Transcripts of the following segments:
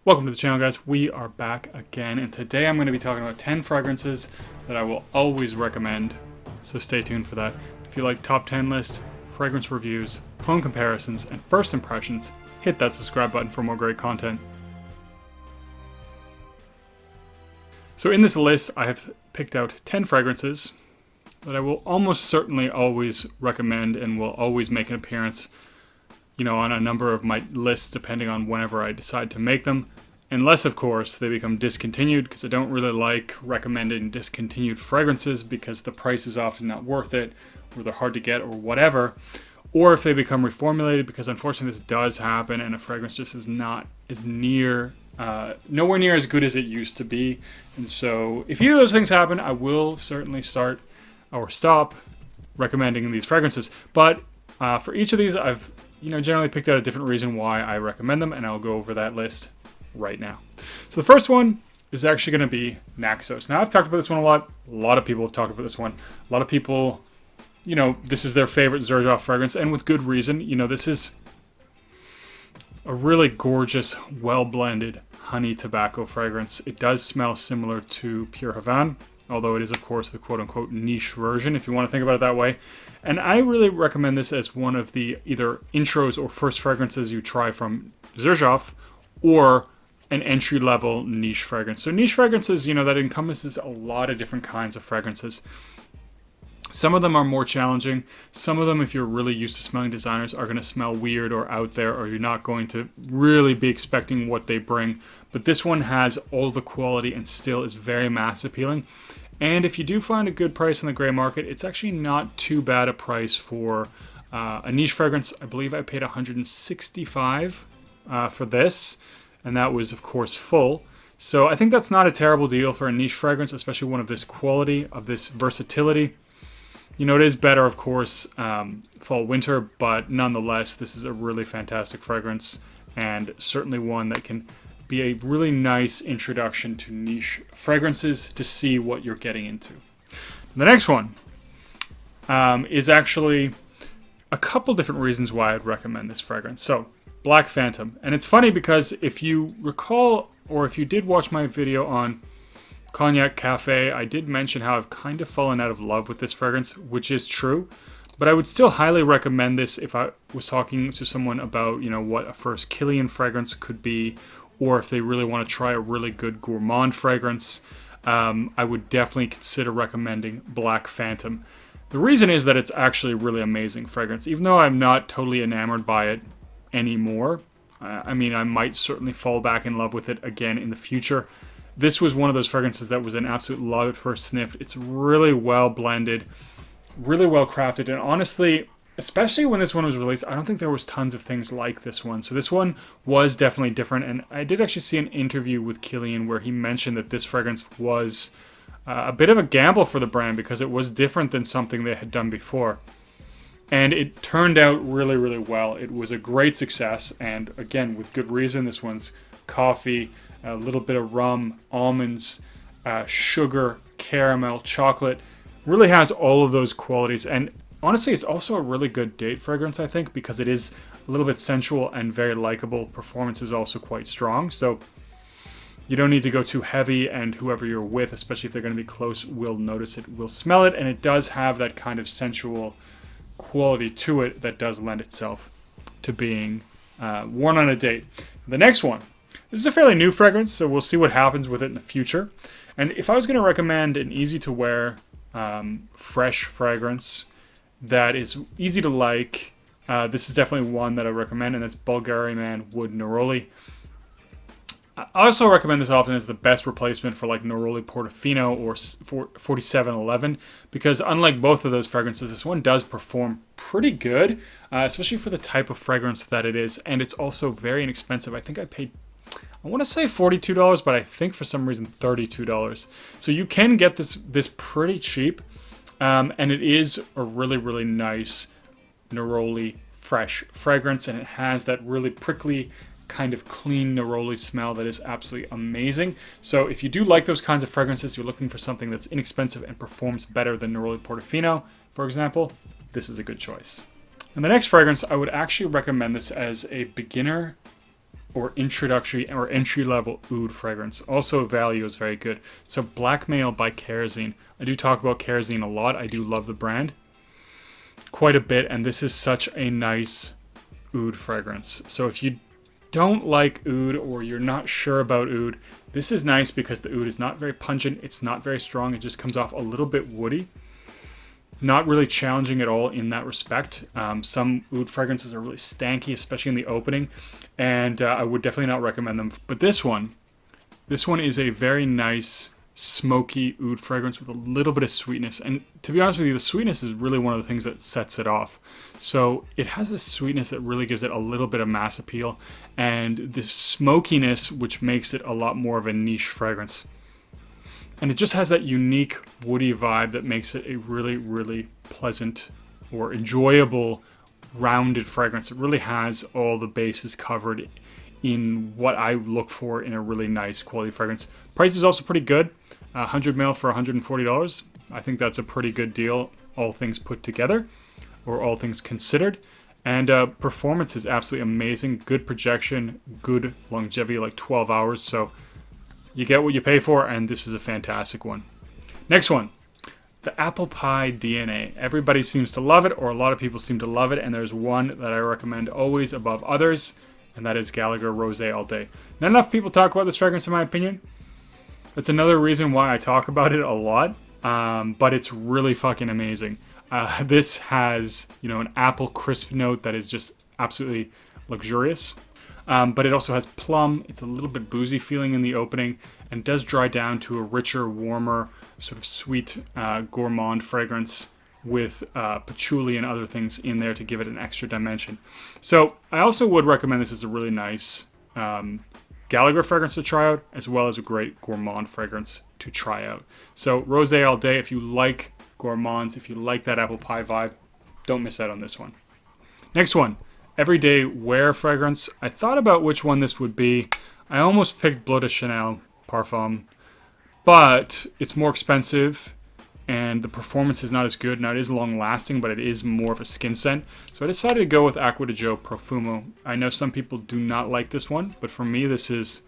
Welcome to the channel, guys. We are back again, and today I'm going to be talking about 10 fragrances that I will always recommend, so stay tuned for that. If you like top 10 lists, fragrance reviews, clone comparisons, and first impressions, hit that subscribe button for more great content. So in this list, I have picked out 10 fragrances that I will almost certainly always recommend and will always make an appearance, on a number of my lists depending on whenever I decide to make them. Unless, of course, they become discontinued, because I don't really like recommending discontinued fragrances because the price is often not worth it, or they're hard to get, or whatever. Or if they become reformulated, because unfortunately this does happen and a fragrance just is not as nowhere near as good as it used to be. And so if either of those things happen, I will certainly start or stop recommending these fragrances. But for each of these, I've generally picked out a different reason why I recommend them, and I'll go over that list right now. So the first one is actually going to be Maxos. Now, I've talked about this one a lot. A lot of people have talked about this one. A lot of people, this is their favorite Xerjoff fragrance, and with good reason. This is a really gorgeous, well-blended honey tobacco fragrance. It does smell similar to Pure Havane, although it is, of course, the quote-unquote niche version, if you want to think about it that way. And I really recommend this as one of the either intros or first fragrances you try from Xerjoff, or an entry-level niche fragrance. So niche fragrances, that encompasses a lot of different kinds of fragrances. Some of them are more challenging. Some of them, if you're really used to smelling designers, are going to smell weird or out there, or you're not going to really be expecting what they bring. But this one has all the quality and still is very mass appealing. And if you do find a good price in the gray market, it's actually not too bad a price for a niche fragrance. I believe I paid $165 for this, and that was, of course, full. So I think that's not a terrible deal for a niche fragrance, especially one of this quality, of this versatility. It is better, of course, fall, winter, but nonetheless, this is a really fantastic fragrance, and certainly one that can be a really nice introduction to niche fragrances to see what you're getting into. The next one is actually a couple different reasons why I'd recommend this fragrance. So, Black Phantom. And it's funny because if you recall, or if you did watch my video on Cognac Cafe, I did mention how I've kind of fallen out of love with this fragrance, which is true. But I would still highly recommend this if I was talking to someone about, what a first Kilian fragrance could be, or if they really want to try a really good gourmand fragrance. I would definitely consider recommending Black Phantom. The reason is that it's actually a really amazing fragrance. Even though I'm not totally enamored by it anymore, I might certainly fall back in love with it again in the future. This was one of those fragrances that was an absolute love at first sniff. It's really well blended, really well crafted, and honestly, especially when this one was released, I don't think there was tons of things like this one. So this one was definitely different, and I did actually see an interview with Kilian where he mentioned that this fragrance was a bit of a gamble for the brand because it was different than something they had done before. And it turned out really, really well. It was a great success, and again, with good reason. This one's coffee, a little bit of rum, almonds, sugar, caramel, chocolate. Really has all of those qualities, and honestly, it's also a really good date fragrance, I think, because it is a little bit sensual and very likable. Performance is also quite strong, so you don't need to go too heavy, and whoever you're with, especially if they're going to be close, will notice it, will smell it, and it does have that kind of sensual quality to it that does lend itself to being worn on a date. The next one. This is a fairly new fragrance, so we'll see what happens with it in the future. And if I was going to recommend an easy-to-wear, fresh fragrance that is easy to like, this is definitely one that I recommend, and that's Bulgari Man Woodneroli. I also recommend this often as the best replacement for like Neroli Portofino or 4711, because unlike both of those fragrances, this one does perform pretty good, especially for the type of fragrance that it is, and it's also very inexpensive. I think I paid, I want to say $42, but I think for some reason $32. So you can get this pretty cheap, and it is a really, really nice Neroli fresh fragrance, and it has that really prickly, kind of clean Neroli smell that is absolutely amazing. So if you do like those kinds of fragrances, you're looking for something that's inexpensive and performs better than Neroli Portofino, for example, this is a good choice. And the next fragrance, I would actually recommend this as a beginner or introductory or entry-level oud fragrance. Also, value is very good. So Blackmail by Kerosene. I do talk about Kerosene a lot. I do love the brand quite a bit, and this is such a nice oud fragrance. So if you don't like oud or you're not sure about oud, this is nice because the oud is not very pungent. It's not very strong. It just comes off a little bit woody. Not really challenging at all in that respect. Some oud fragrances are really stanky, especially in the opening, and I would definitely not recommend them. But this one is a very nice, smoky oud fragrance with a little bit of sweetness. And to be honest with you, the sweetness is really one of the things that sets it off. So it has this sweetness that really gives it a little bit of mass appeal, and the smokiness, which makes it a lot more of a niche fragrance. And it just has that unique woody vibe that makes it a really, really pleasant or enjoyable, rounded fragrance. It really has all the bases covered in what I look for in a really nice quality fragrance. Price is also pretty good. 100 ml for $140. I think that's a pretty good deal, all things put together, or all things considered. And performance is absolutely amazing. Good projection, good longevity, like 12 hours. So you get what you pay for, and this is a fantastic one. Next one, the Apple Pie DNA. Everybody seems to love it, or a lot of people seem to love it, and there's one that I recommend always above others, and that is Gallagher Rosé All Day. Not enough people talk about this fragrance, in my opinion. That's another reason why I talk about it a lot, but it's really fucking amazing. This has, an apple crisp note that is just absolutely luxurious. But it also has plum. It's a little bit boozy feeling in the opening, and does dry down to a richer, warmer, sort of sweet, gourmand fragrance with patchouli and other things in there to give it an extra dimension. So I also would recommend this as a really nice Gallagher fragrance to try out, as well as a great gourmand fragrance to try out. So Rosé All Day, if you like gourmands, if you like that apple pie vibe, don't miss out on this one. Next one, everyday wear fragrance. I thought about which one this would be. I almost picked Bleu de Chanel Parfum, but it's more expensive and the performance is not as good. Now it is long lasting, but it is more of a skin scent. So I decided to go with Acqua di Gio Profumo. I know some people do not like this one, but for me this is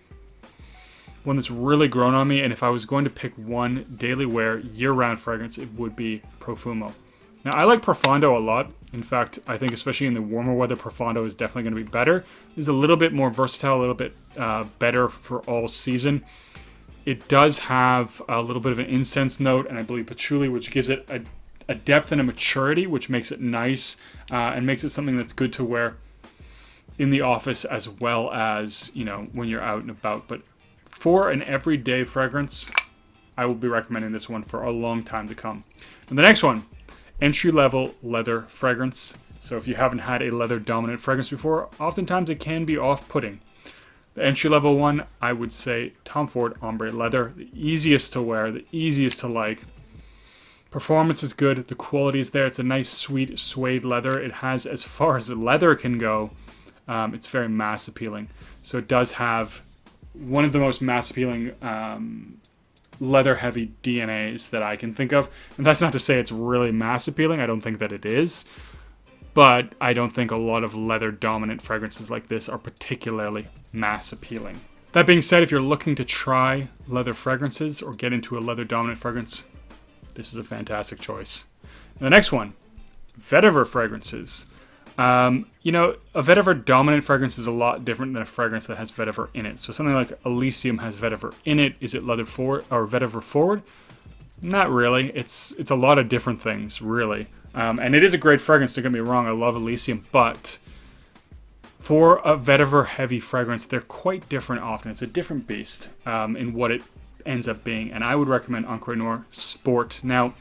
one that's really grown on me, and if I was going to pick one daily wear year-round fragrance, it would be Profumo. Now I like Profondo a lot. In fact, I think especially in the warmer weather, Profondo is definitely going to be better. It's a little bit more versatile, a little bit better for all season. It does have a little bit of an incense note, and I believe patchouli, which gives it a depth and a maturity, which makes it nice and makes it something that's good to wear in the office as well as, when you're out and about. But for an everyday fragrance, I will be recommending this one for a long time to come. And the next one, entry-level leather fragrance. So if you haven't had a leather-dominant fragrance before, oftentimes it can be off-putting. The entry-level one, I would say Tom Ford Ombre Leather. The easiest to wear, the easiest to like. Performance is good, the quality is there. It's a nice, sweet suede leather. It has, as far as the leather can go, it's very mass-appealing. So it does have one of the most mass-appealing leather-heavy DNAs that I can think of. And that's not to say it's really mass-appealing. I don't think that it is. But I don't think a lot of leather-dominant fragrances like this are particularly mass-appealing. That being said, if you're looking to try leather fragrances or get into a leather-dominant fragrance, this is a fantastic choice. And the next one, vetiver fragrances. A vetiver dominant fragrance is a lot different than a fragrance that has vetiver in it. So something like Elysium has vetiver in it. Is it leather forward or vetiver forward? Not really. It's a lot of different things, really. And it is a great fragrance, don't get me wrong. I love Elysium, but for a vetiver heavy fragrance, they're quite different often. It's a different beast in what it ends up being. And I would recommend Encre Noir Sport. Now,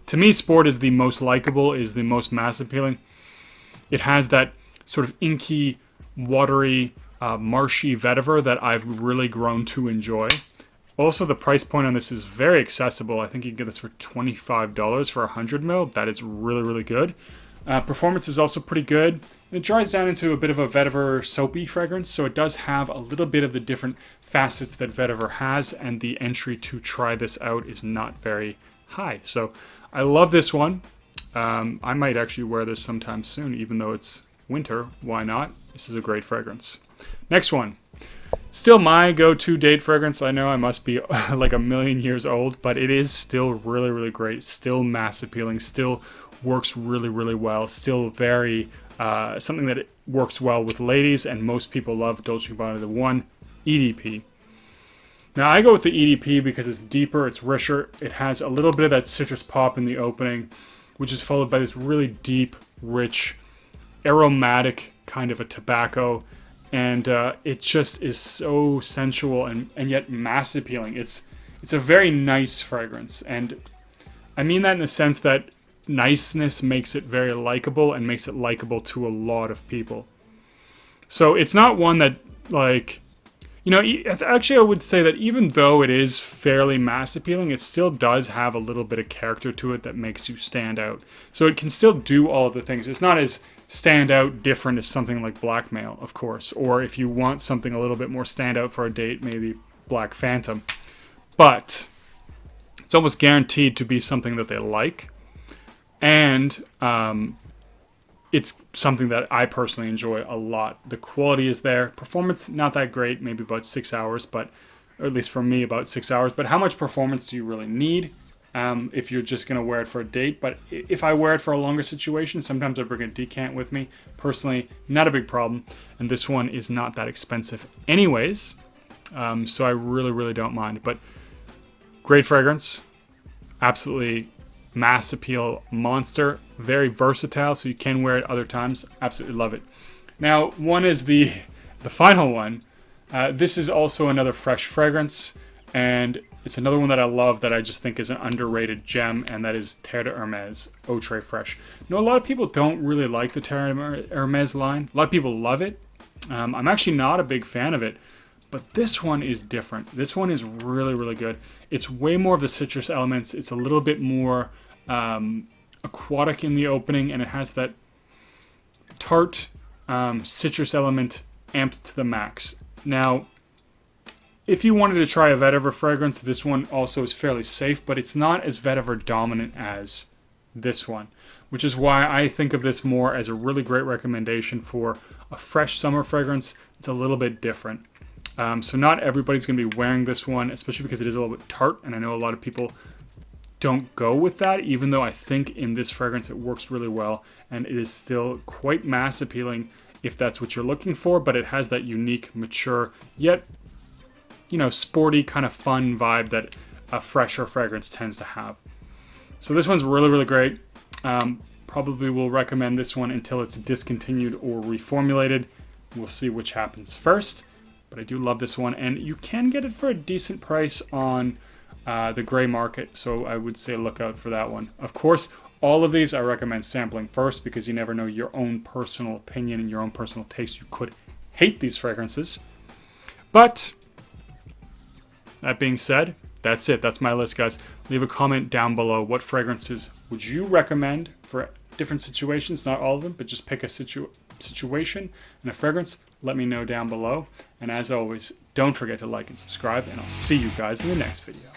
to me, Sport is the most likable, is the most mass appealing. It has that sort of inky, watery, marshy vetiver that I've really grown to enjoy. Also, the price point on this is very accessible. I think you can get this for $25 for 100 ml. That is really, really good. Performance is also pretty good. And it dries down into a bit of a vetiver soapy fragrance, so it does have a little bit of the different facets that vetiver has, and the entry to try this out is not very high. So I love this one. I might actually wear this sometime soon, even though it's winter. Why not? This is a great fragrance. Next one. Still my go-to date fragrance. I know I must be like a million years old, but it is still really, really great. Still mass appealing. Still works really, really well. Still very something that works well with ladies, and most people love Dolce & Gabbana, the one EDP. Now I go with the EDP because it's deeper, it's richer. It has a little bit of that citrus pop in the opening, which is followed by this really deep, rich, aromatic kind of a tobacco. And it just is so sensual and yet mass appealing. It's a very nice fragrance, and I mean that in the sense that niceness makes it very likable and makes it likable to a lot of people. So it's not one that, like, you know, actually I would say that even though it is fairly mass appealing, it still does have a little bit of character to it that makes you stand out. So it can still do all of the things. It's not as stand out different as something like Blackmail, of course, or if you want something a little bit more stand out for a date, maybe Black Phantom. But it's almost guaranteed to be something that they like, and it's something that I personally enjoy a lot. The quality is there. Performance, not that great, maybe about 6 hours, but or at least for me, about 6 hours. But how much performance do you really need? If you're just going to wear it for a date. But if I wear it for a longer situation, sometimes I bring a decant with me. Personally, not a big problem. And this one is not that expensive anyways. So I really, really don't mind. But great fragrance. Absolutely mass appeal monster. Very versatile, so you can wear it other times. Absolutely love it. Now, one is the final one. This is also another fresh fragrance. And it's another one that I love that I just think is an underrated gem, and that is Terra Hermes Eau Très Fresh. Now, a lot of people don't really like the Terra Hermes line. A lot of people love it. I'm actually not a big fan of it, but this one is different. This one is really, really good. It's way more of the citrus elements. It's a little bit more aquatic in the opening, and it has that tart citrus element amped to the max. Now, if you wanted to try a vetiver fragrance, this one also is fairly safe, but it's not as vetiver dominant as this one, which is why I think of this more as a really great recommendation for a fresh summer fragrance. It's a little bit different. So not everybody's going to be wearing this one, especially because it is a little bit tart, and I know a lot of people don't go with that, even though I think in this fragrance it works really well, and it is still quite mass appealing if that's what you're looking for, but it has that unique, mature, yet, you know, sporty kind of fun vibe that a fresher fragrance tends to have. So this one's really, really great. Probably will recommend this one until it's discontinued or reformulated. We'll see which happens first, but I do love this one, and you can get it for a decent price on the gray market, so I would say look out for that one. Of course, all of these I recommend sampling first, because you never know your own personal opinion and your own personal taste. You could hate these fragrances. But that being said, that's it. That's my list, guys. Leave a comment down below. What fragrances would you recommend for different situations? Not all of them, but just pick a situation and a fragrance. Let me know down below. And as always, don't forget to like and subscribe, and I'll see you guys in the next video.